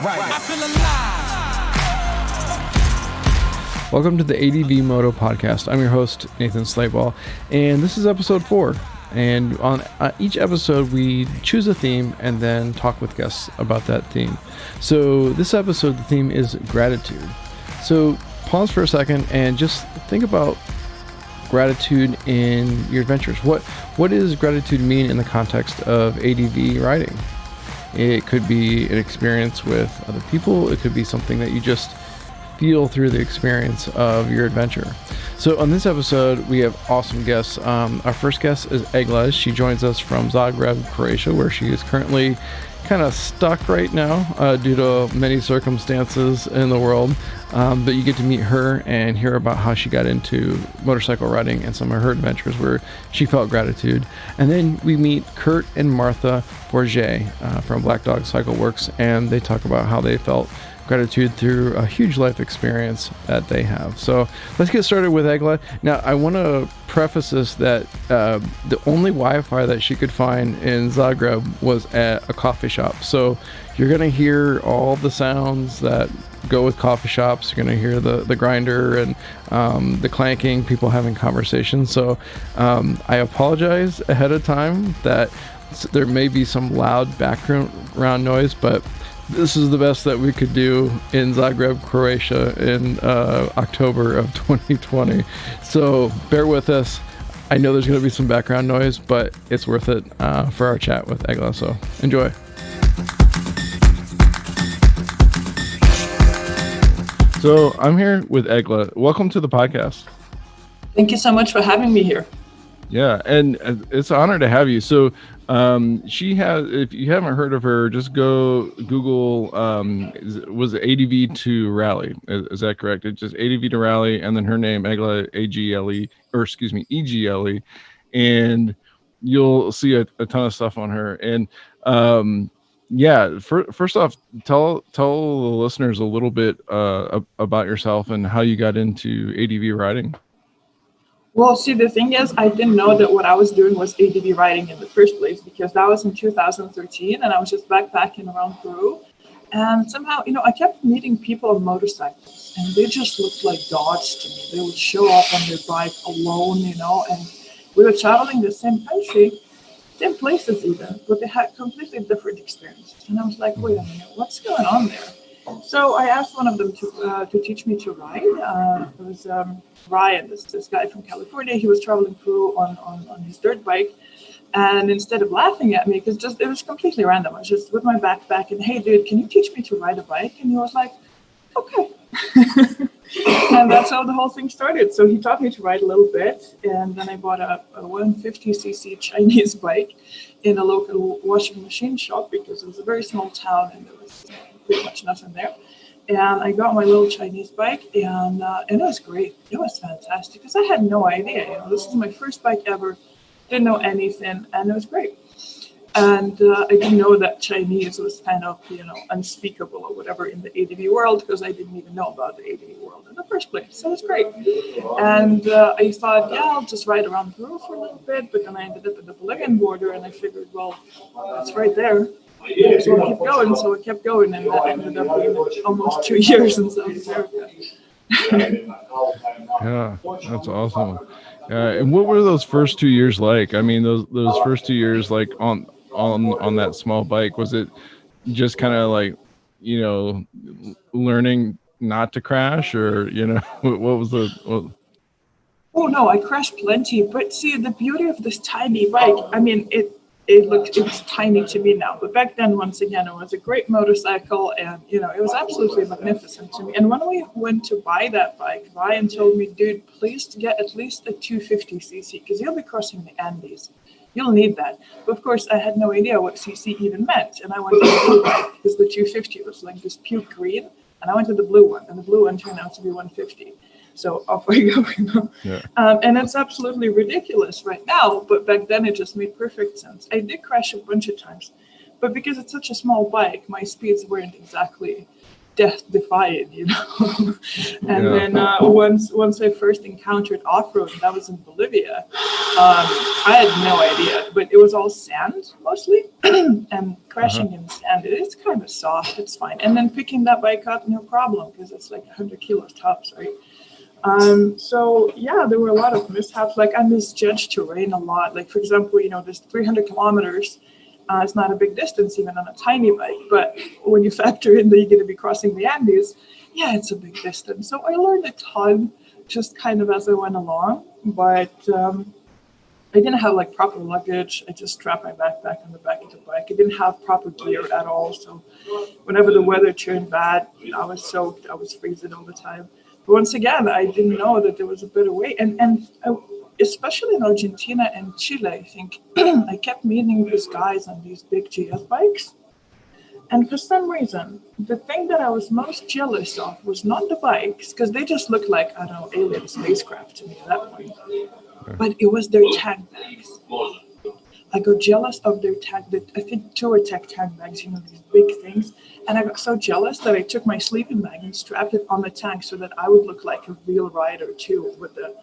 I feel alive. Welcome to the ADVMoto podcast. I'm your host, Nathan Slateball, and this is episode 4. And on each episode, we choose a theme and then talk with guests about that theme. So this episode, the theme is gratitude. So pause for a second and just think about gratitude in your adventures. What does gratitude mean in the context of ADV riding? It could be an experience with other people. It could be something that you just feel through the experience of your adventure. So on this episode, we have awesome guests. Our first guest is Eglė. She joins us from Zagreb, Croatia, where she is currently kind of stuck right now due to many circumstances in the world. But you get to meet her and hear about how she got into motorcycle riding and some of her adventures where she felt gratitude. And then we meet Kurth and Kurth Forgét from Blackdog Cycleworks, and they talk about how they felt gratitude through a huge life experience that they have. So let's get started with Eglė. Now, I want to preface this that the only Wi-Fi that she could find in Zagreb was at a coffee shop. So you're going to hear all the sounds that go with coffee shops. You're going to hear the grinder and the clanking, people having conversations. So I apologize ahead of time that there may be some loud background noise, but this is the best that we could do in Zagreb, Croatia in October of 2020. So bear with us. I know there's going to be some background noise, but it's worth it for our chat with Eglė. So enjoy. So I'm here with Eglė. Welcome to the podcast. Thank you so much for having me here. Yeah, and it's an honor to have you. So she has, if you haven't heard of her, just go Google, was it ADV to Rally? Is that correct? It's just ADV to Rally, and then her name, Eglė, Egle, and you'll see a ton of stuff on her. And first off, tell the listeners a little bit about yourself and how you got into ADV riding. Well, see, the thing is, I didn't know that what I was doing was ADV riding in the first place, because that was in 2013, and I was just backpacking around Peru. And somehow, I kept meeting people on motorcycles, and they just looked like gods to me. They would show up on their bike alone, and we were traveling the same country, same places even, but they had completely different experiences. And I was like, wait a minute, what's going on there? So I asked one of them to teach me to ride. It was Ryan, this guy from California. He was traveling Peru on his dirt bike. And instead of laughing at me, because it was completely random, I was just with my backpack and, hey, dude, can you teach me to ride a bike? And he was like, okay. And that's how the whole thing started. So he taught me to ride a little bit. And then I bought a 150cc Chinese bike in a local washing machine shop, because it was a very small town and there was pretty much nothing there. And I got my little Chinese bike, and it was great. It was fantastic, because I had no idea. This is my first bike ever. Didn't know anything, and it was great. And I didn't know that Chinese was kind of, unspeakable or whatever in the ADV world, because I didn't even know about the ADV world in the first place. So it was great. And I thought, I'll just ride around Peru for a little bit, but then I ended up at the Bolivian border, and I figured, well, it's right there. So I kept going, and that ended up being almost 2 years in South America. Yeah, that's awesome. And what were those first 2 years like? I mean, those first 2 years, like on that small bike, was it just kind of like, learning not to crash, or what was the? Oh no, I crashed plenty. But see, the beauty of this tiny bike, I mean, it's tiny to me now, but back then, once again, it was a great motorcycle, and it was absolutely magnificent to me. And when we went to buy that bike, Ryan told me, dude, please get at least a 250cc, because you'll be crossing the Andes. You'll need that. But of course, I had no idea what cc even meant, and I went to the blue bike, because the 250 was like this puke green, and I went to the blue one, and the blue one turned out to be 150. So off I go. Yeah. And it's absolutely ridiculous right now, but back then it just made perfect sense. I did crash a bunch of times, but because it's such a small bike, my speeds weren't exactly death-defying, And then once I first encountered off-road, that was in Bolivia, I had no idea, but it was all sand mostly, and crashing in sand, it's kind of soft, it's fine. And then picking that bike up, no problem, because it's like 100 kilos tops, right? So yeah, there were a lot of mishaps. Like I misjudged terrain a lot. Like for example, this 300 kilometers. It's not a big distance even on a tiny bike, but when you factor in that you're going to be crossing the Andes, yeah, it's a big distance. So I learned a ton just kind of as I went along, but I didn't have like proper luggage. I just strapped my backpack on the back of the bike. I didn't have proper gear at all. So whenever the weather turned bad, I was soaked, I was freezing all the time. But once again, I didn't know that there was a better way. And especially in Argentina and Chile, I think, I kept meeting these guys on these big GS bikes. And for some reason, the thing that I was most jealous of was not the bikes, because they just looked like, I don't know, alien spacecraft to me at that point. But it was their tag bags. I got jealous of their tag, I think Touratech tag bags, these big things. And I got so jealous that I took my sleeping bag and strapped it on the tank so that I would look like a real rider too, with the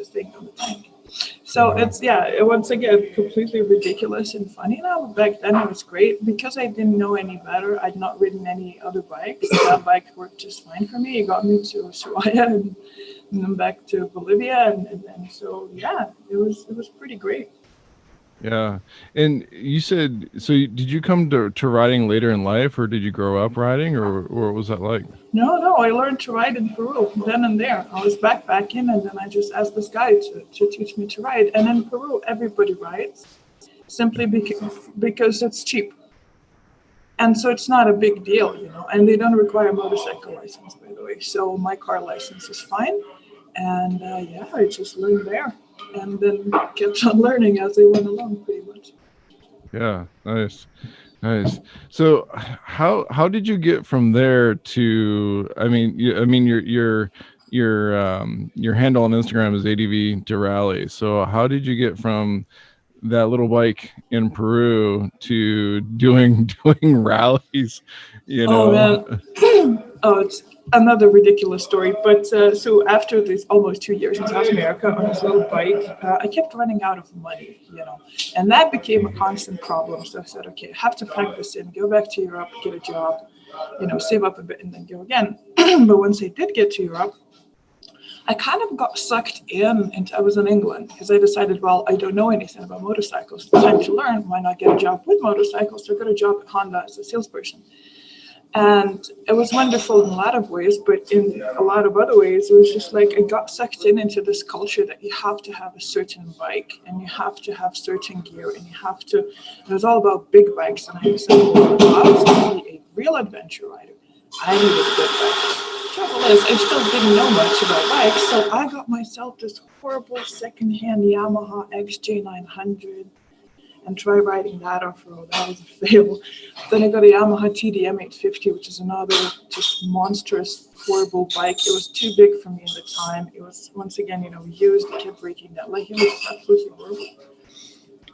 thing on the tank. So it's, once again, completely ridiculous and funny now. Back then it was great because I didn't know any better. I'd not ridden any other bikes. That bike worked just fine for me. It got me to Ushuaia and then back to Bolivia. And so, yeah, it was pretty great. Yeah. And you said, so did you come to riding later in life, or did you grow up riding, or what was that like? No, I learned to ride in Peru then and there. I was backpacking, and then I just asked this guy to teach me to ride. And in Peru, everybody rides simply because it's cheap. And so it's not a big deal, and they don't require a motorcycle license, by the way. So my car license is fine. And I just learned there. And then kept on learning as I went along, pretty much. Yeah, nice. So, how did you get from there to? I mean, your handle on Instagram is ADV to Rally. So, how did you get from that little bike in Peru to doing rallies? Oh man, it's another ridiculous story. But so after this almost 2 years in South America on this little bike, I kept running out of money, and that became a constant problem. So I said, okay, I have to pack this in, go back to Europe, get a job, save up a bit, and then go again. But once I did get to Europe, I kind of got sucked in, and I was in England because I decided, well, I don't know anything about motorcycles. It's time to learn. Why not get a job with motorcycles? So I got a job at Honda as a salesperson. And it was wonderful in a lot of ways, but in a lot of other ways, it was just like I got sucked into this culture that you have to have a certain bike and you have to have certain gear and it was all about big bikes. And I decided, well, if I was going to be a real adventure rider, I needed a good bike. Trouble is, I still didn't know much about bikes, so I got myself this horrible secondhand Yamaha XJ900 and try riding that off-road. That was a fail. Then I got a Yamaha TDM 850, which is another just monstrous, horrible bike. It was too big for me at the time. It was, once again, used. It kept breaking that. Like, it was just absolutely horrible.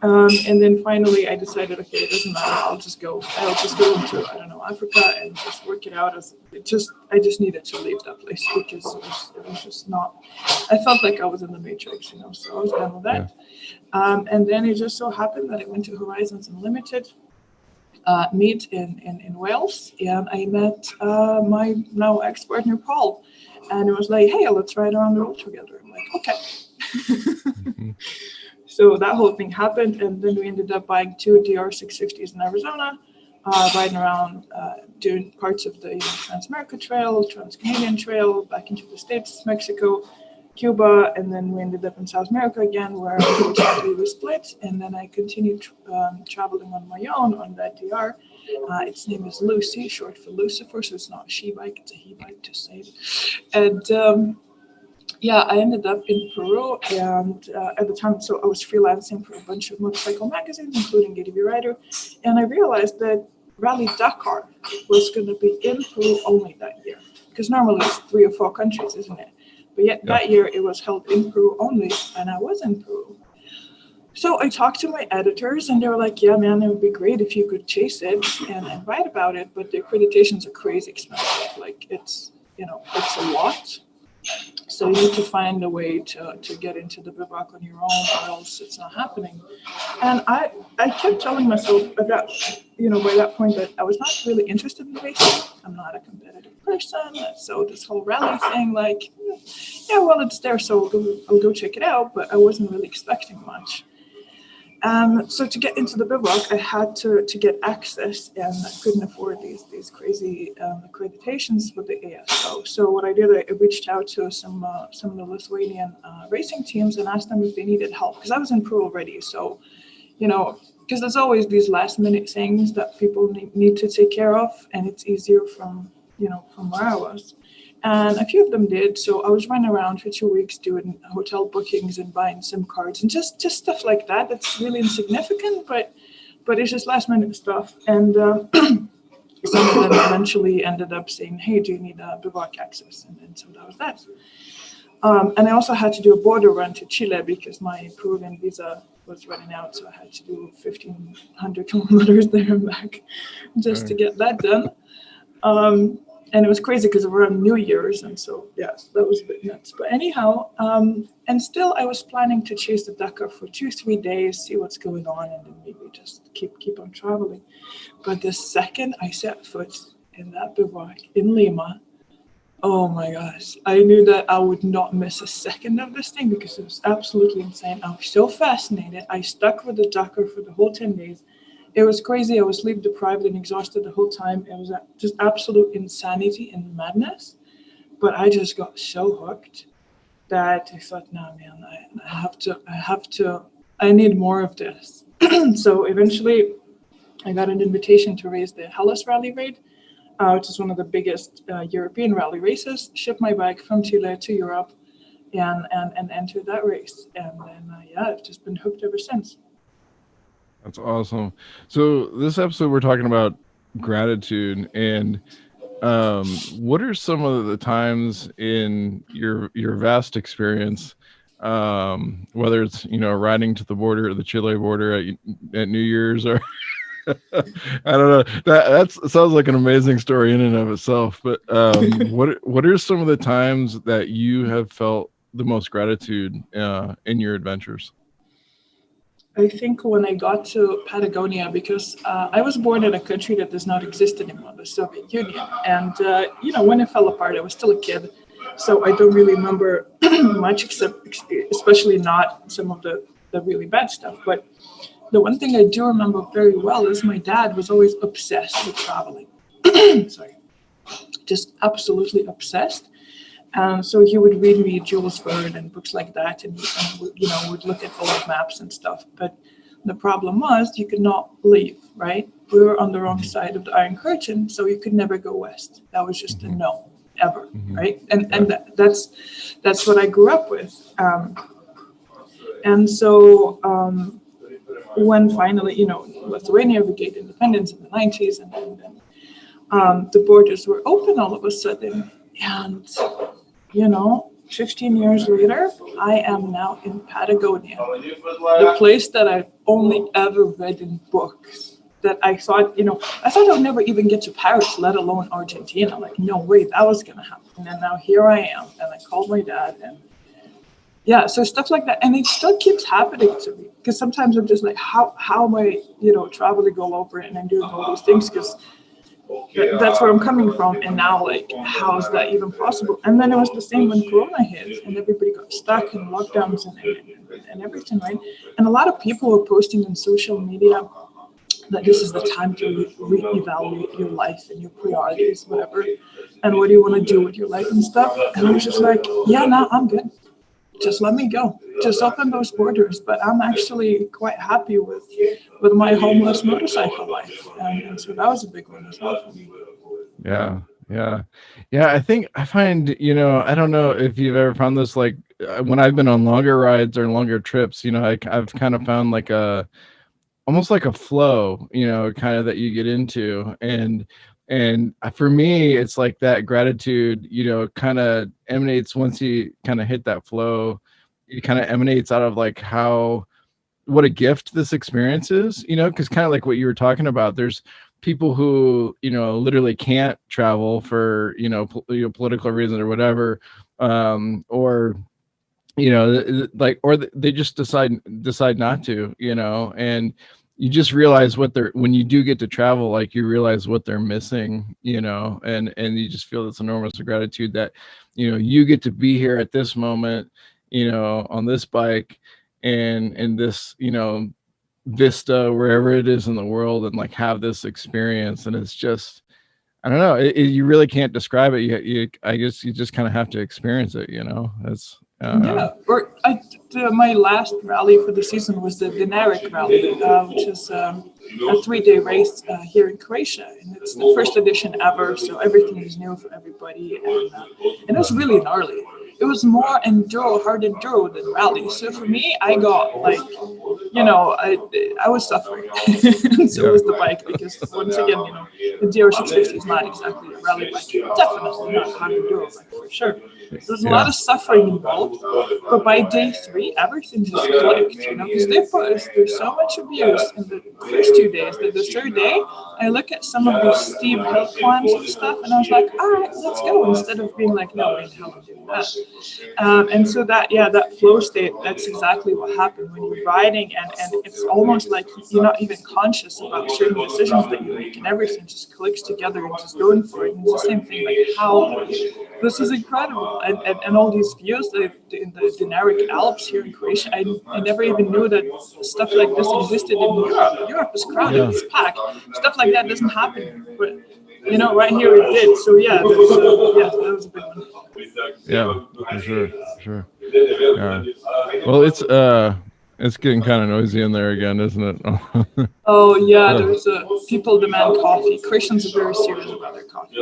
And then finally I decided, okay, it doesn't matter. I'll just go into, Africa and just work it out. I just needed to leave that place because it was just not, I felt like I was in the Matrix, so I was done with that. Yeah. And then it just so happened that I went to Horizons Unlimited meet in Wales, and I met my now ex-partner Paul, and it was like, hey, let's ride around the road together. I'm like, okay. Mm-hmm. So that whole thing happened, and then we ended up buying 2 DR650s in Arizona, riding around, doing parts of the Trans-America Trail, Trans-Canadian Trail, back into the States, Mexico, Cuba, and then we ended up in South America again, where we were split, and then I continued traveling on my own on that DR. Its name is Lucy, short for Lucifer, so it's not a she bike, it's a he bike to save. And I ended up in Peru, and at the time, so I was freelancing for a bunch of motorcycle magazines, including ADV Rider, and I realized that Rally Dakar was going to be in Peru only that year, because normally it's 3 or 4 countries, isn't it? But yet that year it was held in Peru only, and I was in Peru. So I talked to my editors, and they were like, yeah, man, it would be great if you could chase it and write about it, but the accreditations are crazy expensive. Like it's a lot. So you need to find a way to get into the bivouac on your own, or else it's not happening. And I kept telling myself at that, by that point, that I was not really interested in racing. I'm not a competitive person. So this whole rally thing, like, yeah, well, it's there, so I'll go check it out. But I wasn't really expecting much. So to get into the bivouac, I had to get access, and I couldn't afford these crazy accreditations for the ASO. So what I did, I reached out to some of the Lithuanian racing teams and asked them if they needed help, because I was in pro already. So, because there's always these last minute things that people need to take care of, and it's easier from where I was. And a few of them did. So I was running around for 2 weeks doing hotel bookings and buying SIM cards and just stuff like that. That's really insignificant, but it's just last minute stuff. And some of them eventually ended up saying, hey, do you need a bivouac access? And so that was that. And I also had to do a border run to Chile because my Peruvian visa was running out. So I had to do 1,500 kilometers there and back just to get that done. And it was crazy because we were on New Year's, and so that was a bit nuts. But anyhow, and still I was planning to chase the Dakar for 2-3 days, see what's going on, and then maybe just keep on traveling. But the second I set foot in that bivouac in Lima, oh my gosh, I knew that I would not miss a second of this thing because it was absolutely insane. I was so fascinated. I stuck with the Dakar for the whole 10 days. It was crazy. I was sleep deprived and exhausted the whole time. It was just absolute insanity and madness. But I just got so hooked that I thought, no, man, I need more of this. So eventually I got an invitation to race the Hellas Rally Raid, which is one of the biggest European rally races. Shipped my bike from Chile to Europe and entered that race. And then, I've just been hooked ever since. That's awesome. So this episode, we're talking about gratitude, and what are some of the times in your vast experience, whether it's riding to the border, the Chile border at New Year's, or I don't know, that sounds like an amazing story in and of itself. But what are some of the times that you have felt the most gratitude in your adventures? I think when I got to Patagonia, because I was born in a country that does not exist anymore, the Soviet Union. And, when it fell apart, I was still a kid. So I don't really remember much, especially not some of the really bad stuff. But the one thing I do remember very well is my dad was always obsessed with traveling. Sorry. Just absolutely obsessed. So he would read me Jules Verne and books like that, and would look at old maps and stuff. But the problem was you could not leave, right? We were on the wrong side of the Iron Curtain, so you could never go west. That was just a no, ever, right? And that's what I grew up with. And so when finally, Lithuania regained independence in the 90s, and the borders were open all of a sudden, and 15 years later, I am now in Patagonia, the place that I've only ever read in books. That I thought I would never even get to Paris, let alone Argentina. Like, no way, that was going to happen. And now here I am, and I called my dad, and so stuff like that. And it still keeps happening to me, because sometimes I'm just like, how am I, traveling all over it and I'm doing all these things, because that's where I'm coming from. And now, like, how is that even possible? And then it was the same when Corona hit and everybody got stuck in lockdowns and everything, right? And a lot of people were posting on social media that this is the time to reevaluate your life and your priorities, whatever, and what do you want to do with your life and stuff. And I was just like, no, I'm good. Just let me go. Just open those borders. But I'm actually quite happy with my homeless motorcycle life. And so that was a big one as well for me. Yeah. I find, I don't know if you've ever found this, like when I've been on longer rides or longer trips, I've kind of found like almost like a flow, kind of that you get into. And for me, it's like that gratitude, kind of emanates once you kind of hit that flow. It kind of emanates out of like how what a gift this experience is, because kind of like what you were talking about, there's people who, literally can't travel for, political reasons or whatever, or, or they just decide not to, and you just realize when you do get to travel, like you realize what they're missing, and you just feel this enormous gratitude that, you get to be here at this moment, on this bike and this, vista, wherever it is in the world, and like have this experience. And it's just, I don't know, you really can't describe it. I guess you just kind of have to experience it, it's my last rally for the season was the Dinaric Rally, which is a 3-day race here in Croatia, and it's the first edition ever, so everything is new for everybody, and it was really gnarly. It was more hard enduro than rally. So for me, I got I was suffering, and so was the bike, because once again, the DR650 is not exactly a rally bike, definitely not hard enduro bike for sure. There's a lot of suffering involved, but by day 3, everything just clicked, because there's so much abuse in the first 2 days that the third day, I look at some of these steep hill climbs and stuff, and I was like, all right, let's go, instead of being like, no, wait, how am I doing that? And so that flow state, that's exactly what happened when you're riding, and it's almost like you're not even conscious about certain decisions that you make, and everything just clicks together and just going for it. And it's the same thing, like how this is incredible. And all these views in the Dinaric Alps here in Croatia, I never even knew that stuff like this existed in Europe. Europe is crowded, it's packed. Stuff like that doesn't happen here, but right here it did. So that was a big one. Yeah, for sure. Yeah. Well, it's getting kind of noisy in there again, isn't it? Oh yeah, there's people demand coffee. Christians are very serious about their coffee.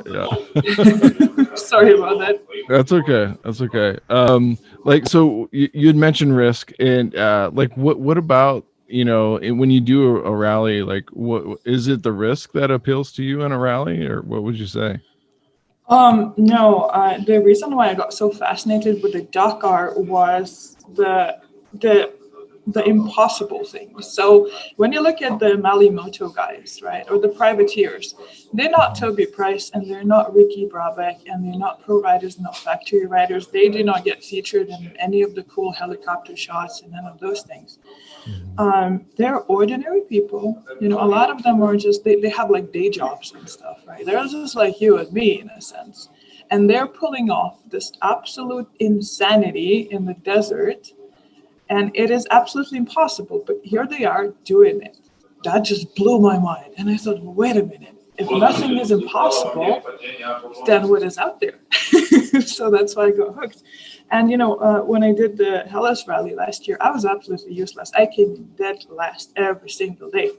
Yeah. Sorry about that. That's okay. So you had mentioned risk, and what about, when you do a rally, like what is it, the risk that appeals to you in a rally, or what would you say? No, the reason why I got so fascinated with the Dakar was the impossible things. So when you look at the ADVMoto guys, right, or the privateers, they're not Toby Price, and they're not Ricky Brabeck, and they're not pro riders, not factory riders. They do not get featured in any of the cool helicopter shots and none of those things. They're ordinary people. A lot of them are just, they have like day jobs and stuff, right? They're just like you and me in a sense. And they're pulling off this absolute insanity in the desert. And it is absolutely impossible, but here they are doing it. That just blew my mind. And I thought, well, wait a minute. If nothing is impossible, then what is out there? So that's why I got hooked. And, when I did the Hellas Rally last year, I was absolutely useless. I came in dead last every single day.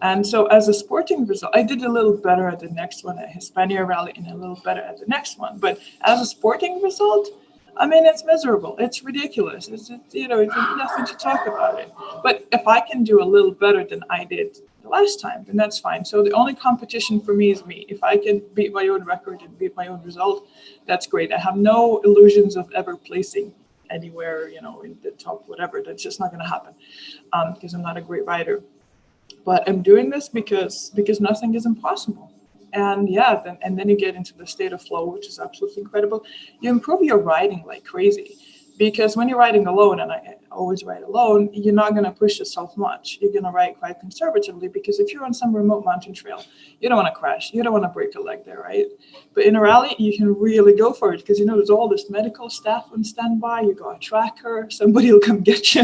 And so as a sporting result, I did a little better at the next one at Hispania Rally and a little better at the next one. But as a sporting result, it's miserable. It's ridiculous. It's nothing to talk about it. But if I can do a little better than I did the last time, then that's fine. So the only competition for me is me. If I can beat my own record and beat my own result, that's great. I have no illusions of ever placing anywhere, in the top whatever. That's just not going to happen because I'm not a great rider. But I'm doing this because nothing is impossible. And then you get into the state of flow, which is absolutely incredible. You improve your riding like crazy, because when you're riding alone, and I always ride alone, you're not going to push yourself much. You're going to ride quite conservatively, because if you're on some remote mountain trail, you don't want to crash. You don't want to break a leg there, right? But in a rally, you can really go for it, because, there's all this medical staff on standby. You got a tracker. Somebody will come get you,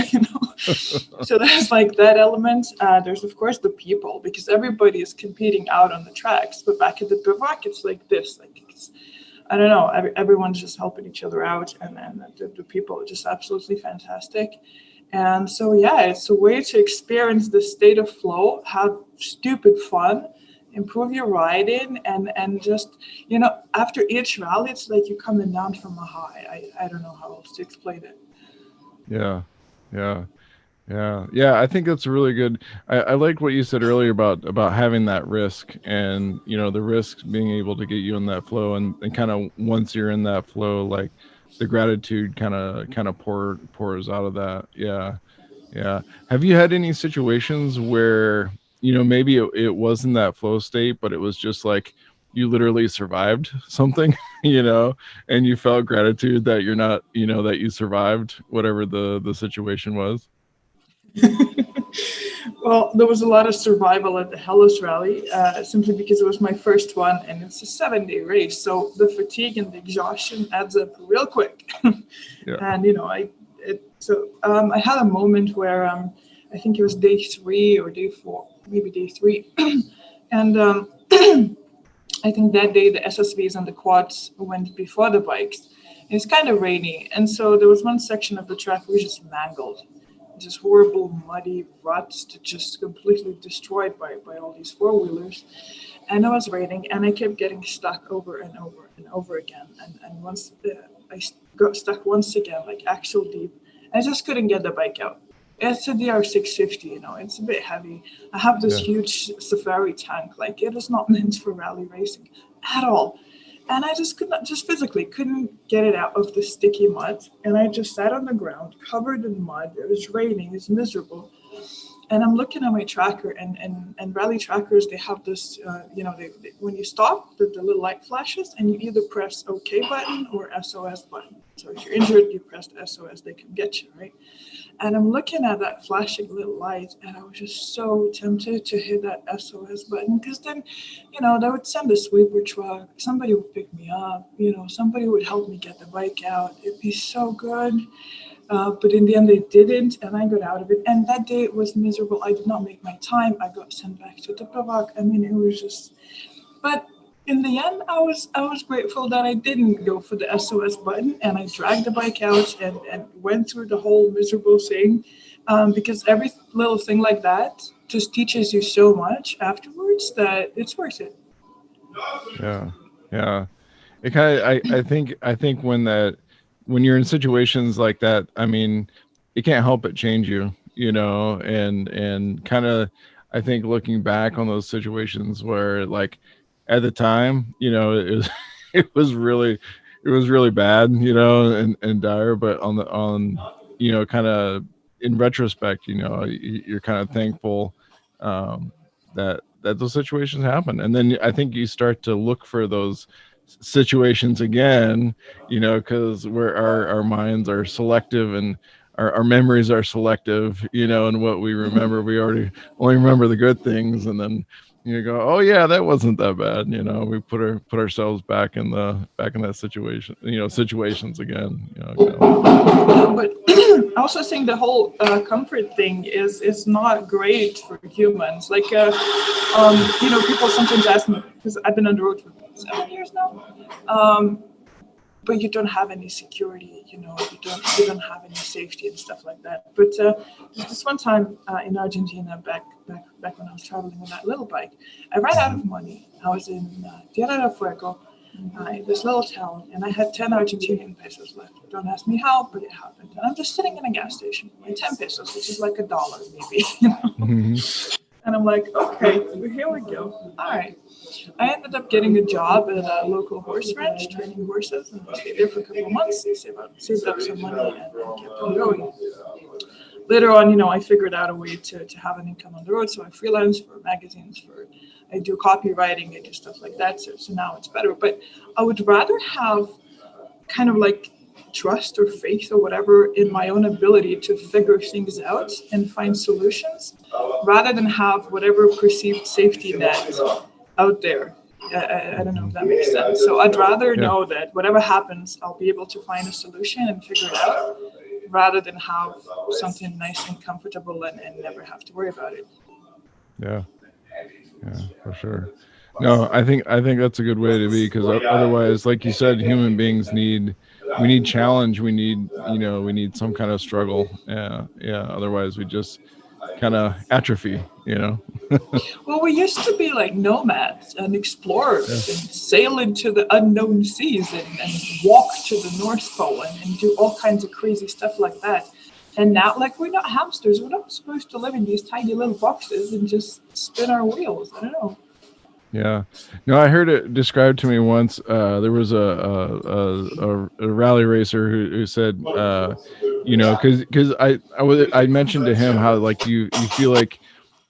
So there's like that element. There's, of course, the people, because everybody is competing out on the tracks. But back at the bivouac, it's like this. I don't know, everyone's just helping each other out, and then the people are just absolutely fantastic. And so, it's a way to experience the state of flow, have stupid fun, improve your riding, and just, after each rally, it's like you're coming down from a high. I don't know how else to explain it. Yeah. I think that's really good. I like what you said earlier about having that risk, and the risk being able to get you in that flow, and kind of once you're in that flow, like the gratitude kind of pours out of that. Yeah. Have you had any situations where, maybe it wasn't that flow state, but it was just like you literally survived something, and you felt gratitude that you're not, that you survived whatever the situation was? Well, there was a lot of survival at the Hellas Rally, simply because it was my first one and it's a 7-day race. So the fatigue and the exhaustion adds up real quick. Yeah. And, I had a moment where I think it was day 3 or day 4, maybe day 3. And I think that day the SSVs and the quads went before the bikes. It's kind of rainy. And so there was one section of the track we just mangled. Just horrible muddy ruts that just completely destroyed by all these four-wheelers. And it was raining and I kept getting stuck over and over and over again. And once I got stuck once again, like axle deep, I just couldn't get the bike out. It's a DR650, it's a bit heavy. I have this huge safari tank. Like, it is not meant for rally racing at all. And I just physically couldn't get it out of the sticky mud. And I just sat on the ground, covered in mud. It was raining, it's miserable. And I'm looking at my tracker, and rally trackers, they have this, when you stop, the little light flashes, and you either press OK button or SOS button. So if you're injured, you press the SOS, they can get you, right? And I'm looking at that flashing little light, and I was just so tempted to hit that SOS button, because then, they would send a sweeper truck, somebody would pick me up, somebody would help me get the bike out. It'd be so good. But in the end, they didn't, and I got out of it. And that day it was miserable. I did not make my time. I got sent back to the bivouac. I mean, it was just. But in the end, I was grateful that I didn't go for the SOS button, and I dragged the bike out and went through the whole miserable thing, because every little thing like that just teaches you so much afterwards that it's worth it. Yeah. It kind of, I think when you're in situations like that, I mean, it can't help but change you, and kind of, I think looking back on those situations where, like, at the time, it was really bad, and dire, but kind of in retrospect, you're kind of thankful that those situations happen. And then I think you start to look for those situations again, because our minds are selective, and our memories are selective, and what we remember, we only remember the good things. And then you go, oh yeah, that wasn't that bad. We put ourselves back in that situation, situations again. But I also think the whole comfort thing is not great for humans. Like, people sometimes ask me, because I've been on the road for 7 years now, but you don't have any security, you don't have any safety and stuff like that. But this one time in Argentina, back when I was traveling with that little bike, I ran out of money. I was in Tierra del Fuego, this little town, and I had 10 Argentinian pesos left. Don't ask me how, but it happened. And I'm just sitting in a gas station with 10 pesos, which is like $1 maybe, Mm-hmm. And I'm like, okay, here we go. All right. I ended up getting a job at a local horse ranch, training horses, and I stayed there for a couple of months. Saved up some money and kept on going. Later on, I figured out a way to have an income on the road. So I freelance for magazines, I do copywriting, I do stuff like that. So now it's better. But I would rather have kind of like trust or faith or whatever in my own ability to figure things out and find solutions, rather than have whatever perceived safety net out there. I don't know if that makes sense. So I'd rather know that whatever happens, I'll be able to find a solution and figure it out, rather than have something nice and comfortable and never have to worry about it. Yeah, for sure. No, I think that's a good way to be, because otherwise, like you said, human beings need challenge. We need some kind of struggle. Yeah. Otherwise, we just kind of atrophy. Well, we used to be like nomads and explorers and sail into the unknown seas and walk to the North Pole and do all kinds of crazy stuff like that. And now, like, we're not hamsters. We're not supposed to live in these tiny little boxes and just spin our wheels. I don't know. Yeah. No, I heard it described to me once. There was a rally racer who said, because I mentioned to him how like you feel like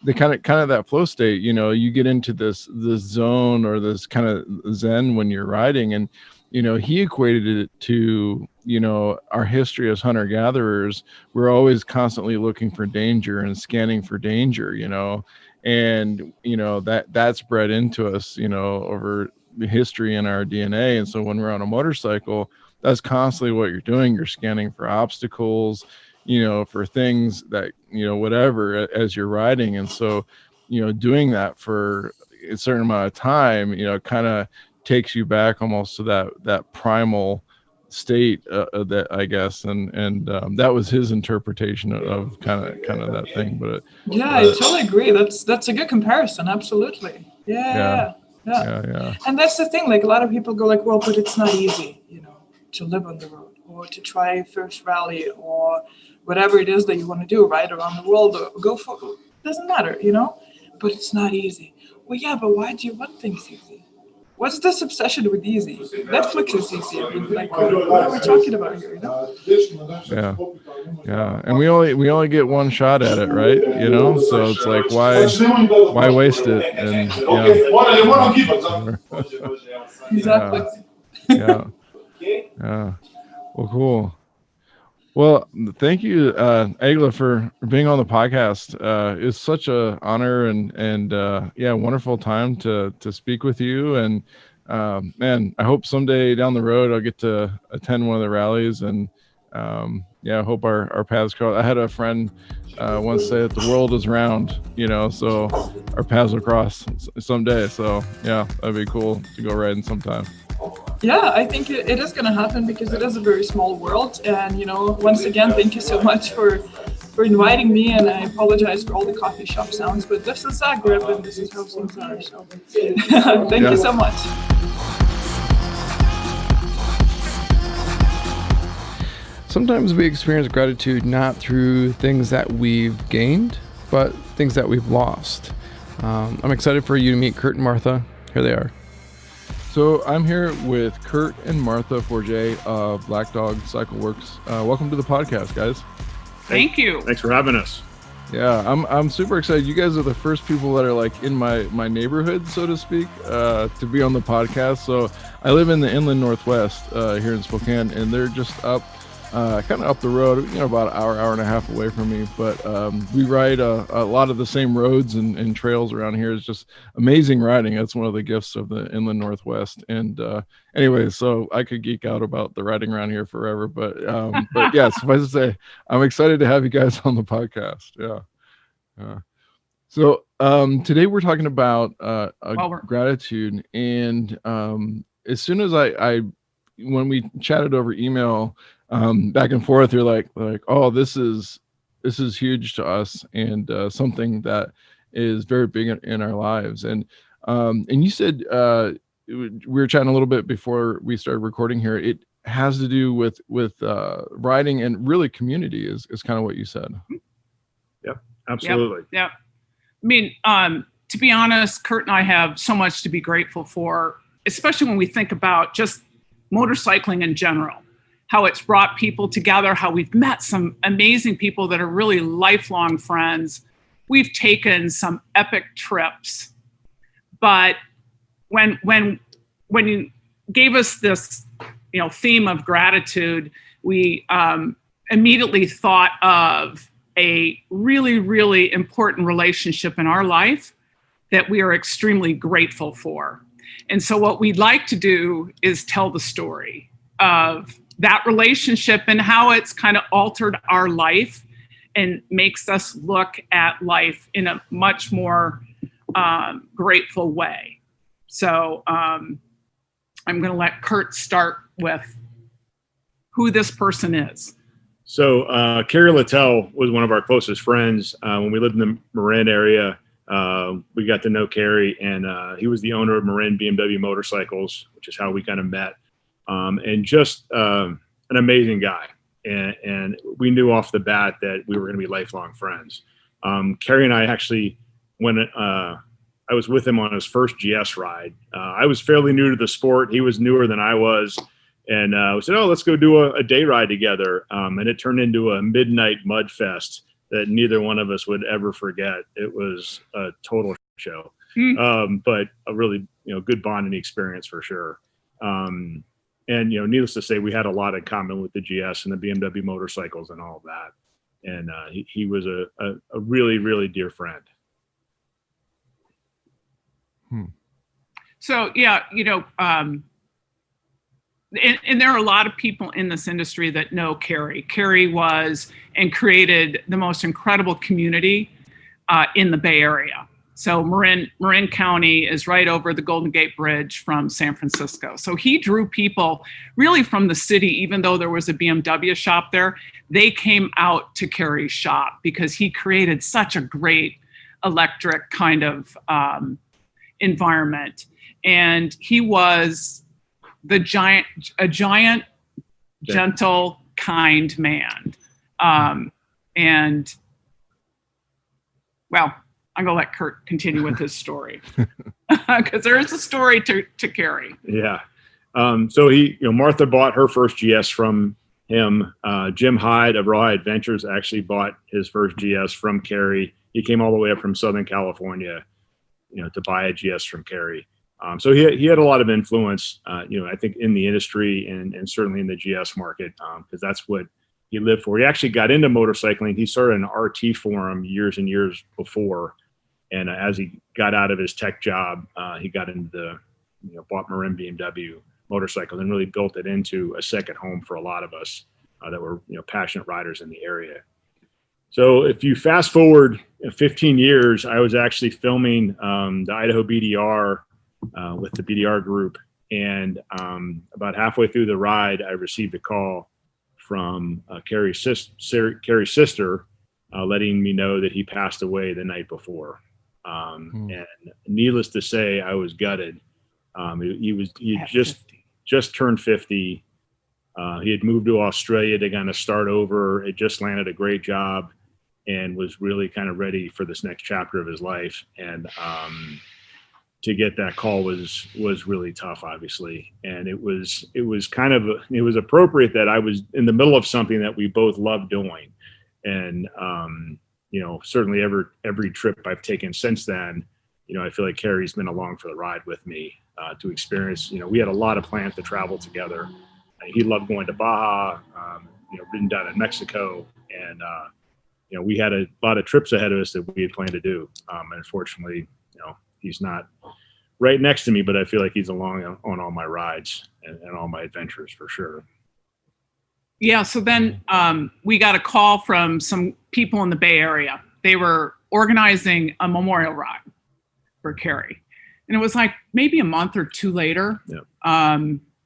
the kind of that flow state, you get into this zone or this kind of zen when you're riding, and he equated it to our history as hunter gatherers. We're always constantly looking for danger and scanning for danger, and that's bred into us over the history in our DNA. And so when we're on a motorcycle, that's constantly what you're doing. You're scanning for obstacles, for things that whatever as you're riding. And so doing that for a certain amount of time kind of takes you back almost to that primal state, that I guess, and that was his interpretation of kind of that thing. But I totally agree. That's a good comparison. Absolutely. Yeah. And that's the thing. Like a lot of people go like, well, but it's not easy, to live on the road or to try first rally or whatever it is that you want to do, ride around the world or go for. Doesn't matter, but it's not easy. Well, yeah, but why do you want things easy? What's this obsession with easy? Netflix is easy. I mean, like, what are we talking about here? Yeah, and we only get one shot at it, right? So it's like why waste it? And exactly. Yeah. Well, cool. Well, thank you, Eglė, for being on the podcast. It's such an honor and wonderful time to speak with you. And man, I hope someday down the road I'll get to attend one of the rallies. And I hope our paths cross. I had a friend once say that the world is round, so our paths will cross someday. So yeah, that'd be cool to go riding sometime. Yeah, I think it is going to happen because it is a very small world. And, once again, thank you so much for inviting me. And I apologize for all the coffee shop sounds, but this is Zagreb and this is how things are. So thank you so much. Sometimes we experience gratitude not through things that we've gained, but things that we've lost. I'm excited for you to meet Kurth and Martha. Here they are. So I'm here with Kurth and Martha Forgét of Blackdog Cycleworks. Welcome to the podcast, guys. Thank you. Thanks for having us. Yeah, I'm super excited. You guys are the first people that are like in my neighborhood, so to speak, to be on the podcast. So I live in the inland Northwest here in Spokane, and they're just up, kind of up the road, about an hour and a half away from me. But we ride a lot of the same roads and trails around here. It's just amazing riding. That's one of the gifts of the inland Northwest. And anyway, so I could geek out about the riding around here forever. But yeah, suffice to say, I'm excited to have you guys on the podcast. Yeah. So today we're talking about gratitude. And as soon as when we chatted over email, back and forth, you're like, oh, this is huge to us, and something that is very big in our lives. And you said we were chatting a little bit before we started recording here. It has to do with riding and really community is kind of what you said. Yep, absolutely. Yep. I mean, to be honest, Kurth and I have so much to be grateful for, especially when we think about just motorcycling in general. How it's brought people together, how we've met some amazing people that are really lifelong friends. We've taken some epic trips. But when you gave us this, theme of gratitude, we immediately thought of a really, really important relationship in our life that we are extremely grateful for. And so what we'd like to do is tell the story of that relationship and how it's kind of altered our life and makes us look at life in a much more grateful way. So I'm going to let Kurth start with who this person is. So Kerry Littell was one of our closest friends. When we lived in the Marin area, we got to know Kerry, and he was the owner of Marin BMW motorcycles, which is how we kind of met. And just an amazing guy. And we knew off the bat that we were going to be lifelong friends. Kerry and I actually, when I I was with him on his first GS ride. I was fairly new to the sport. He was newer than I was. And we said, oh, let's go do a day ride together. And it turned into a midnight mud fest that neither one of us would ever forget. It was a total show, but a really, good bonding experience for sure. And, needless to say, we had a lot in common with the GS and the BMW motorcycles and all of that. And he was a really, really dear friend. So, yeah, and there are a lot of people in this industry that know Kerry. Kerry was and created the most incredible community in the Bay Area. So Marin County is right over the Golden Gate Bridge from San Francisco. So he drew people really from the city, even though there was a BMW shop there. They came out to Kerry's shop because he created such a great electric kind of environment. And he was a giant, gentle, kind man. And well, I'm going to let Kurth continue with his story because there is a story to Kerry. Yeah. So Martha bought her first GS from him. Jim Hyde of Raw Adventures actually bought his first GS from Kerry. He came all the way up from Southern California, to buy a GS from Kerry. So he had a lot of influence, I think in the industry and certainly in the GS market, because that's what he lived for. He actually got into motorcycling. He started an RT forum years and years before. And as he got out of his tech job, he got into bought Marin BMW motorcycles and really built it into a second home for a lot of us that were, passionate riders in the area. So if you fast forward 15 years, I was actually filming the Idaho BDR with the BDR group. And about halfway through the ride, I received a call from Kerry's sister letting me know that he passed away the night before. And needless to say, I was gutted. He just turned 50. He had moved to Australia to kind of start over. It just landed a great job and was really kind of ready for this next chapter of his life. And to get that call was really tough, obviously. And it was appropriate that I was in the middle of something that we both loved doing. And, certainly every trip I've taken since then, I feel like Kerry's been along for the ride with me to experience, we had a lot of plans to travel together. He loved going to Baja, ridden down in Mexico. And, we had a lot of trips ahead of us that we had planned to do. And unfortunately, he's not right next to me, but I feel like he's along on all my rides and all my adventures for sure. Yeah. So then we got a call from some people in the Bay Area. They were organizing a memorial ride for Kerry. And it was like maybe a month or two later. Yep. A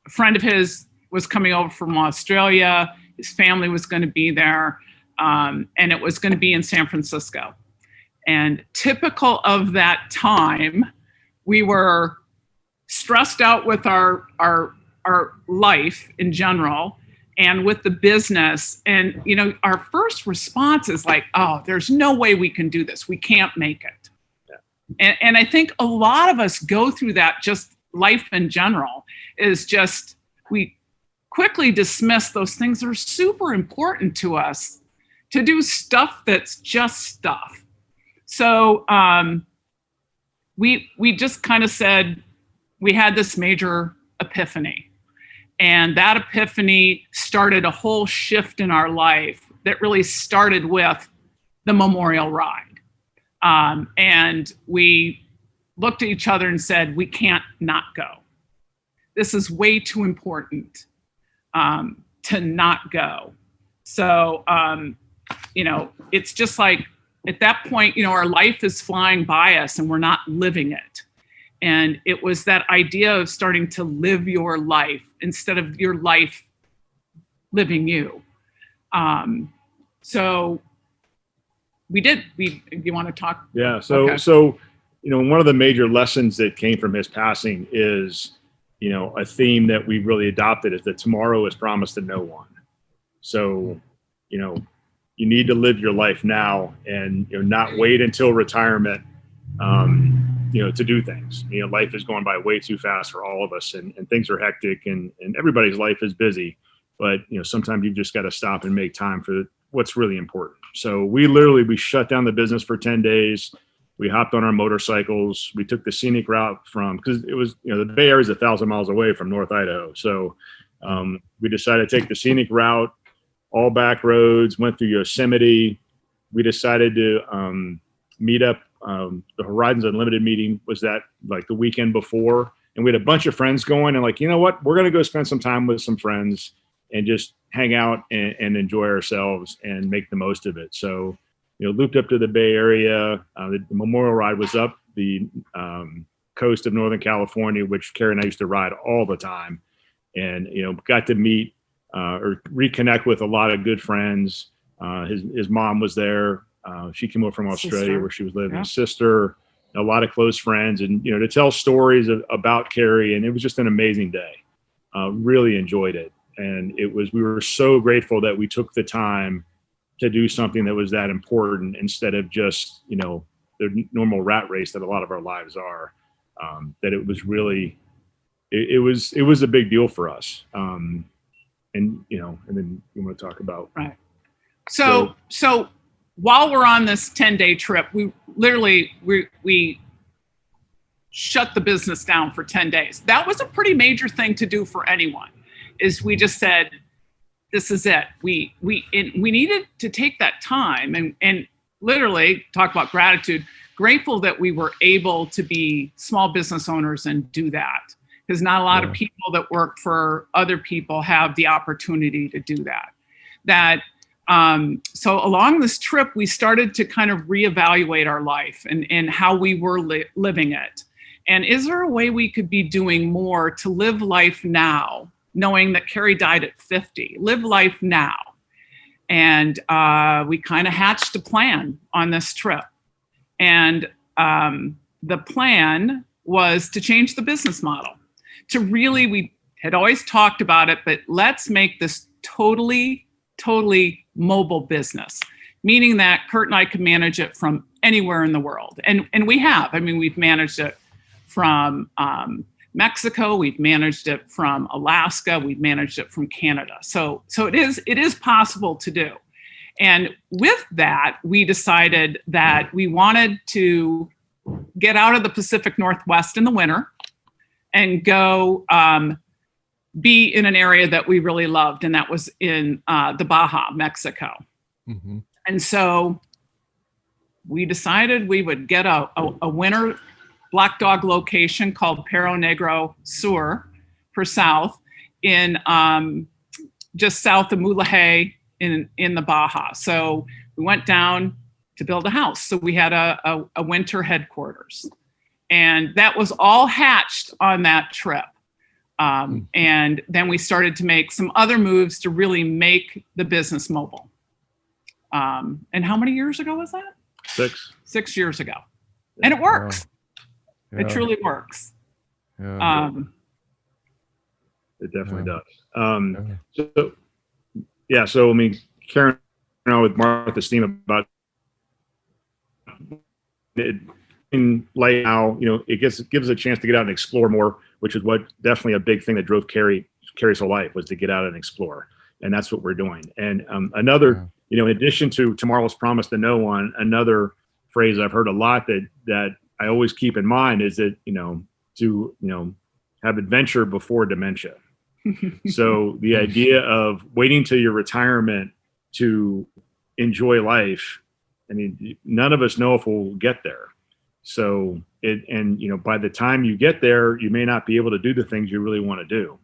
friend of his was coming over from Australia. His family was going to be there. And it was going to be in San Francisco. And typical of that time, we were stressed out with our life in general and with the business. And, our first response is like, oh, there's no way we can do this. We can't make it. Yeah. And I think a lot of us go through that, just life in general is just, we quickly dismiss those things that are super important to us to do stuff that's just stuff. So we just kind of said, we had this major epiphany. And that epiphany started a whole shift in our life that really started with the memorial ride. And we looked at each other and said, we can't not go. This is way too important to not go. So, it's just like, at that point, our life is flying by us and we're not living it. And it was that idea of starting to live your life instead of your life living you. So we did. You want to talk? Yeah. So, one of the major lessons that came from his passing is, a theme that we really adopted is that tomorrow is promised to no one. So, you need to live your life now and not wait until retirement to do things. Life is going by way too fast for all of us, and things are hectic, and everybody's life is busy. But sometimes you've just got to stop and make time for what's really important. So we shut down the business for 10 days. We hopped on our motorcycles. We took the scenic route because it was, the Bay Area is 1,000 miles away from North Idaho. So we decided to take the scenic route, all back roads, went through Yosemite. We decided to meet up. The Horizons Unlimited meeting was that like the weekend before. And we had a bunch of friends going and like, you know what, we're going to go spend some time with some friends and just hang out and enjoy ourselves and make the most of it. So, looped up to the Bay Area. The memorial ride was up the coast of Northern California, which Carrie and I used to ride all the time. And, got to meet or reconnect with a lot of good friends. His mom was there. She came over from Australia where she was living. His sister, a lot of close friends, and, to tell stories about Carrie. And it was just an amazing day. Really enjoyed it. And we were so grateful that we took the time to do something that was that important instead of just, the normal rat race that a lot of our lives are. That it was really, it was a big deal for us. And then you want to talk about. Right. So while we're on this 10-day trip, we literally, we shut the business down for 10 days. That was a pretty major thing to do for anyone. Is we just said, this is it. We needed to take that time and literally talk about gratitude, grateful that we were able to be small business owners and do that. Because not a lot of people that work for other people have the opportunity to do that. So along this trip, we started to kind of reevaluate our life and how we were living it. And is there a way we could be doing more to live life now, knowing that Carrie died at 50, live life now. And we kind of hatched a plan on this trip. And the plan was to change the business model. We had always talked about it, but let's make this totally mobile business, meaning that Kurt and I could manage it from anywhere in the world. And we have. I mean, we've managed it from Mexico, we've managed it from Alaska, we've managed it from Canada. So it is possible to do. And with that, we decided that we wanted to get out of the Pacific Northwest in the winter and go be in an area that we really loved, and that was in the Baja, Mexico. Mm-hmm. And so we decided we would get a winter Blackdog location called Perro Negro Sur for South in just south of Mulegé in the Baja. So we went down to build a house. So we had a winter headquarters. And that was all hatched on that trip. And then we started to make some other moves to really make the business mobile. And how many years ago was that? 6 years ago. And it works. Yeah. It truly works. Yeah. It definitely does. So I mean, Karen and I with Martha's team about it in light now, it gives a chance to get out and explore more, which is what definitely a big thing that drove Carrie's whole life was to get out and explore. And that's what we're doing. And another, in addition to tomorrow's promise to no one, another phrase I've heard a lot that I always keep in mind is that, to have adventure before dementia. So the idea of waiting till your retirement to enjoy life, I mean, none of us know if we'll get there. So by the time you get there, you may not be able to do the things you really want to do.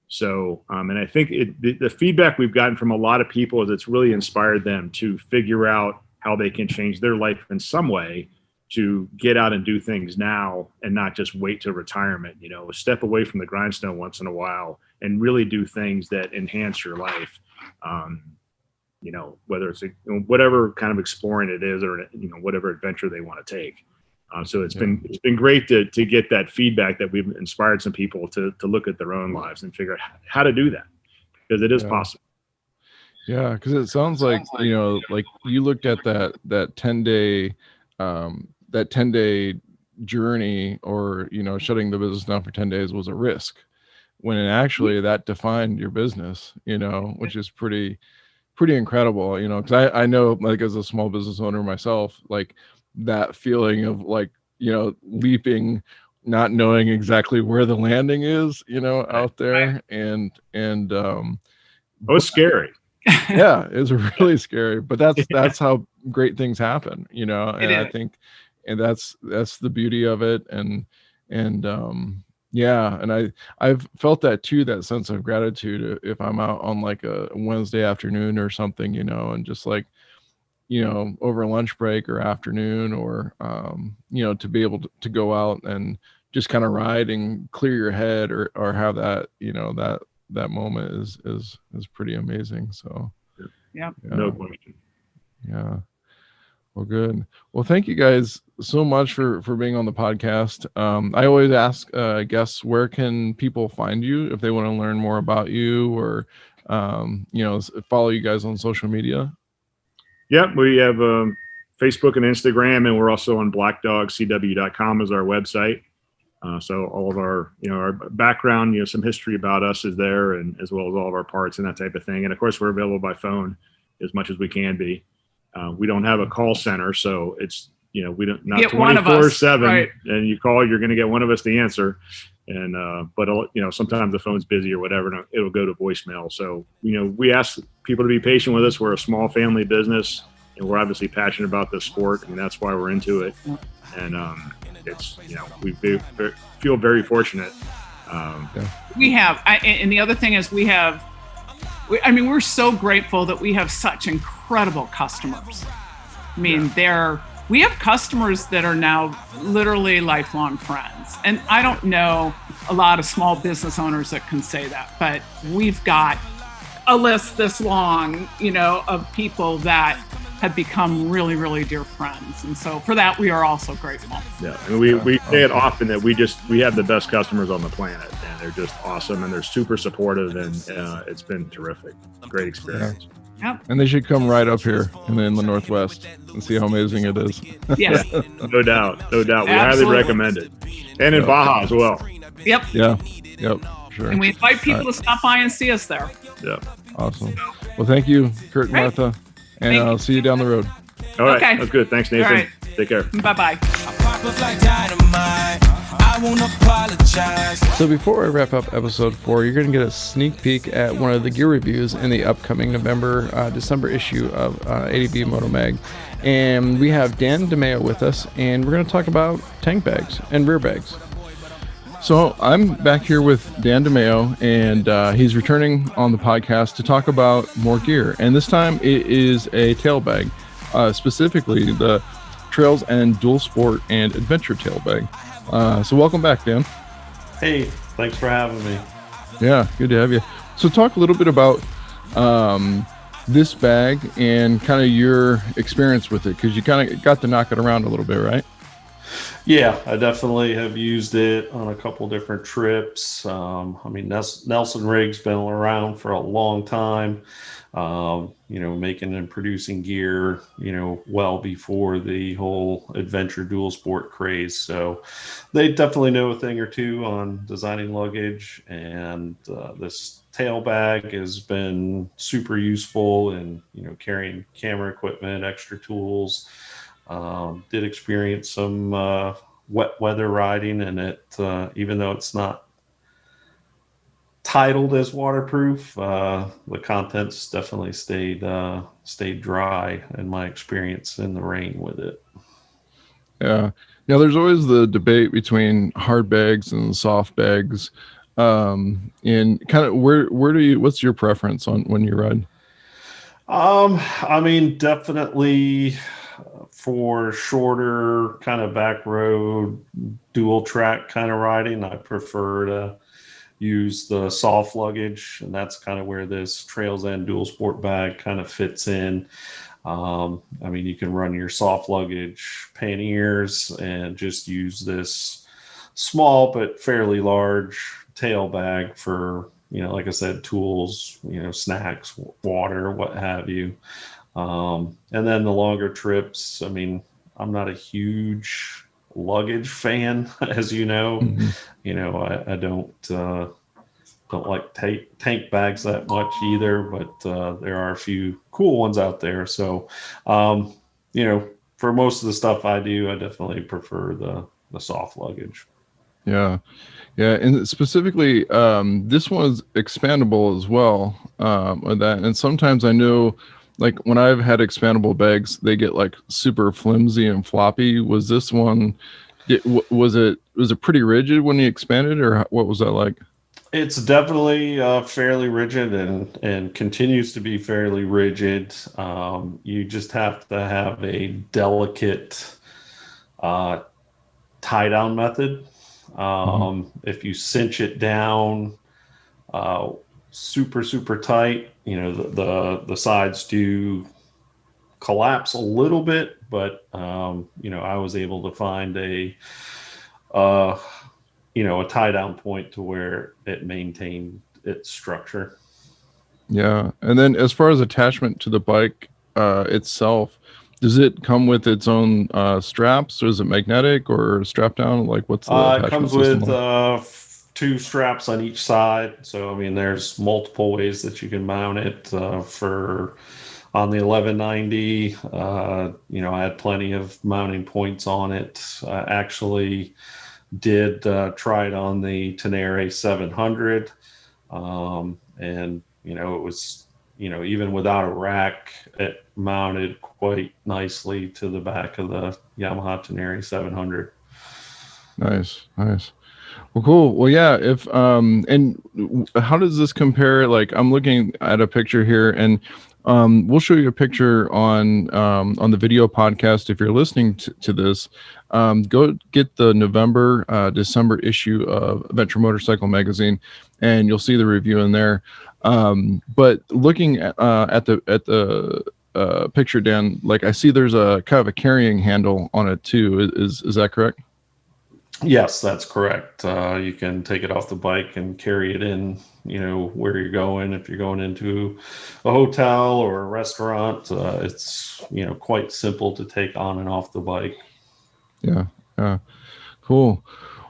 So, and I think the feedback we've gotten from a lot of people is it's really inspired them to figure out how they can change their life in some way to get out and do things now and not just wait till retirement, step away from the grindstone once in a while and really do things that enhance your life. Whether it's whatever kind of exploring it is or, whatever adventure they want to take. So it's been great to get that feedback that we've inspired some people to look at their own lives and figure out how to do that because it is possible. Yeah. Cause it sounds like, like you looked at that 10-day, journey or, shutting the business down for 10 days was a risk, when actually that defined your business, which is pretty incredible, because I know, like, as a small business owner myself, like that feeling of like, leaping, not knowing exactly where the landing is, out there. And it was scary. Yeah, it's really scary, but that's how great things happen, and I think, and that's the beauty of it. And yeah, and I've felt that too, that sense of gratitude if I'm out on like a Wednesday afternoon or something, and just like, over lunch break or afternoon, or to be able to go out and just kind of ride and clear your head, or have that, that moment is pretty amazing. So yeah, no question. Yeah. Well, good. Well, thank you guys so much for being on the podcast. I always ask guests, where can people find you if they want to learn more about you, or follow you guys on social media? Yeah, we have Facebook and Instagram, and we're also on blackdogcw.com as our website. So all of our, our background, some history about us is there, and as well as all of our parts and that type of thing. And of course, we're available by phone as much as we can be. We don't have a call center, so it's, we don't, not 24/7, right. And you call, you're going to get one of us to answer. And, but sometimes the phone's busy or whatever, and it'll go to voicemail. So, we ask people to be patient with us. We're a small family business, and we're obviously passionate about the sport, and that's why we're into it. And, it's, we feel very fortunate. We have, and the other thing is we're so grateful that we have such incredible customers. I mean, we have customers that are now literally lifelong friends. And I don't know a lot of small business owners that can say that, but we've got a list this long, of people that have become really, really dear friends. And so for that, we are also grateful. Yeah, and we say it often that we have the best customers on the planet, and they're just awesome, and they're super supportive, and it's been terrific. Great experience. Yeah. And they should come right up here in the Northwest and see how amazing it is. Yes. No doubt. We highly recommend it. And in Baja as well. Yep. Yeah. Yep. Sure. And we invite people to stop by and see us there. Yeah. Awesome. Well, thank you, Kurth and Martha. And I'll see you down the road. All right. Okay. That's good. Thanks, Nathan. Right. Take care. Bye-bye. So before I wrap up episode 4, you're going to get a sneak peek at one of the gear reviews in the upcoming December issue of ADVMoto Mag. And we have Dan DiMaio with us, and we're going to talk about tank bags and rear bags. So I'm back here with Dan DiMaio, and he's returning on the podcast to talk about more gear. And this time it is a tail bag, specifically the Trails and Dual Sport and Adventure tail bag. So welcome back, Dan. Hey, thanks for having me. Yeah, good to have you. So talk a little bit about this bag and kind of your experience with it, because you kind of got to knock it around a little bit, right? Yeah, I definitely have used it on a couple different trips. Nelson Rig's been around for a long time, making and producing gear, well before the whole adventure dual sport craze. So they definitely know a thing or two on designing luggage, and this tail bag has been super useful in, carrying camera equipment, extra tools. Did experience some wet weather riding in it, even though it's not titled as waterproof. The contents definitely stayed dry in my experience in the rain with it. Yeah. Now there's always the debate between hard bags and soft bags. And kind of what's your preference on when you ride? Definitely for shorter kind of back road, dual track kind of riding, I prefer to use the soft luggage, and that's kind of where this Trails and Dual Sport bag kind of fits in. You can run your soft luggage panniers and just use this small but fairly large tail bag for, like I said, tools, snacks, water, what have you. And then the longer trips, I'm not a huge luggage fan, as you know. Mm-hmm. You know, I don't like tank bags that much either, but there are a few cool ones out there. So, you know, for most of the stuff I do, I definitely prefer the soft luggage. Yeah. Yeah. And specifically, this one's expandable as well. With that. And sometimes I know, like when I've had expandable bags, they get like super flimsy and floppy. Was this one, was it pretty rigid when you expanded, or what was that like? It's definitely fairly rigid and continues to be fairly rigid. You just have to have a delicate tie down method. If you cinch it down super tight, you know, the sides do collapse a little bit, but you know, I was able to find a tie down point to where it maintained its structure. Yeah. And then as far as attachment to the bike itself, does it come with its own straps, or is it magnetic or strap down? Like what's the attachment it comes system with like? 2 straps on each side. So, I mean, there's multiple ways that you can mount it on the 1190. You know, I had plenty of mounting points on it. I actually did try it on the Tenere 700. And, you know, it was, you know, even without a rack, it mounted quite nicely to the back of the Yamaha Tenere 700. Nice. Well, cool. Well, yeah. If and how does this compare? Like, I'm looking at a picture here, and we'll show you a picture on the video podcast. If you're listening to this, go get the November, December issue of Adventure Motorcycle Magazine, and you'll see the review in there. But looking at the picture, Dan, like I see there's a kind of a carrying handle on it too. Is that correct? Yes, that's correct. You can take it off the bike and carry it in, you know, where you're going. If you're going into a hotel or a restaurant, it's, you know, quite simple to take on and off the bike. Yeah. Cool.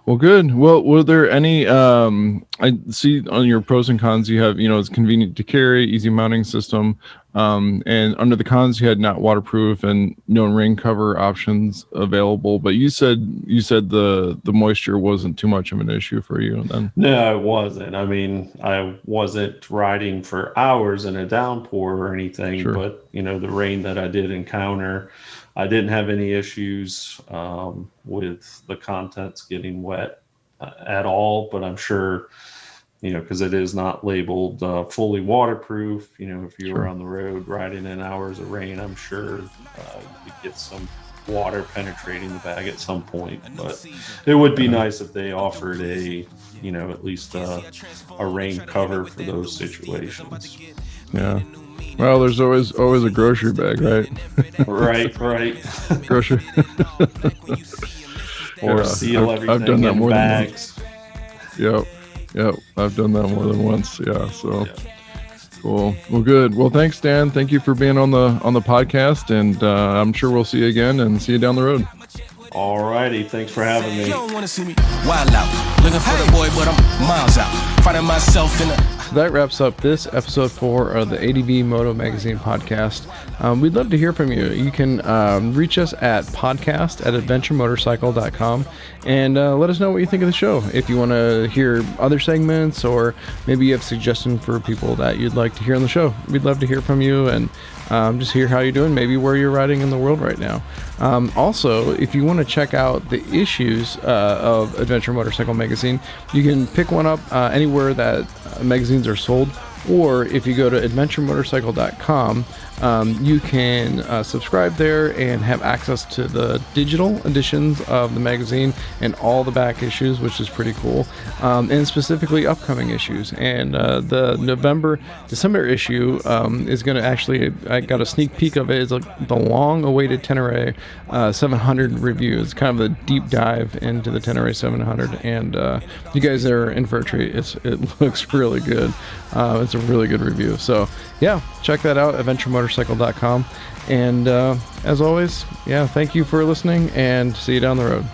Well, good. Well, were there any, I see on your pros and cons, you have, you know, it's convenient to carry, easy mounting system. And under the cons, you had not waterproof and no rain cover options available. But you said the moisture wasn't too much of an issue for you then. No, it wasn't. I mean, I wasn't riding for hours in a downpour or anything, Sure. But, you know, the rain that I did encounter, I didn't have any issues with the contents getting wet at all. But I'm sure, you know, because it is not labeled fully waterproof, you know, if you were on the road riding in hours of rain, I'm sure you could get some water penetrating the bag at some point. But it would be nice if they offered a, you know, at least a rain cover for those situations. Yeah. Well, there's always a grocery bag, right? Right. Grocery. Or seal everything in bags. Yep. I've done that more than once. Yeah. So cool. Well, good. Well, thanks, Dan. Thank you for being on the podcast, and I'm sure we'll see you again and see you down the road. All righty. Thanks for having me. You don't want to see me wild out. Looking for the boy, but I'm miles out. Finding myself in a... So that wraps up this episode 4 of the ADVMoto Magazine podcast. We'd love to hear from you. You can reach us at podcast@adventuremotorcycle.com and let us know what you think of the show. If you want to hear other segments, or maybe you have suggestions for people that you'd like to hear on the show, we'd love to hear from you and just hear how you're doing, maybe where you're riding in the world right now. Also, if you want to check out the issues of Adventure Motorcycle Magazine, you can pick one up anywhere that magazines are sold, or if you go to adventuremotorcycle.com, you can subscribe there and have access to the digital editions of the magazine and all the back issues, which is pretty cool, and specifically upcoming issues. And the December issue is going to actually, I got a sneak peek of it. It's the long-awaited Tenere 700 review. It's kind of a deep dive into the Tenere 700, and you guys are in for a treat. It looks really good. It's a really good review. So yeah, check that out, adventuremotorcycle.com. And as always, yeah, thank you for listening, and see you down the road.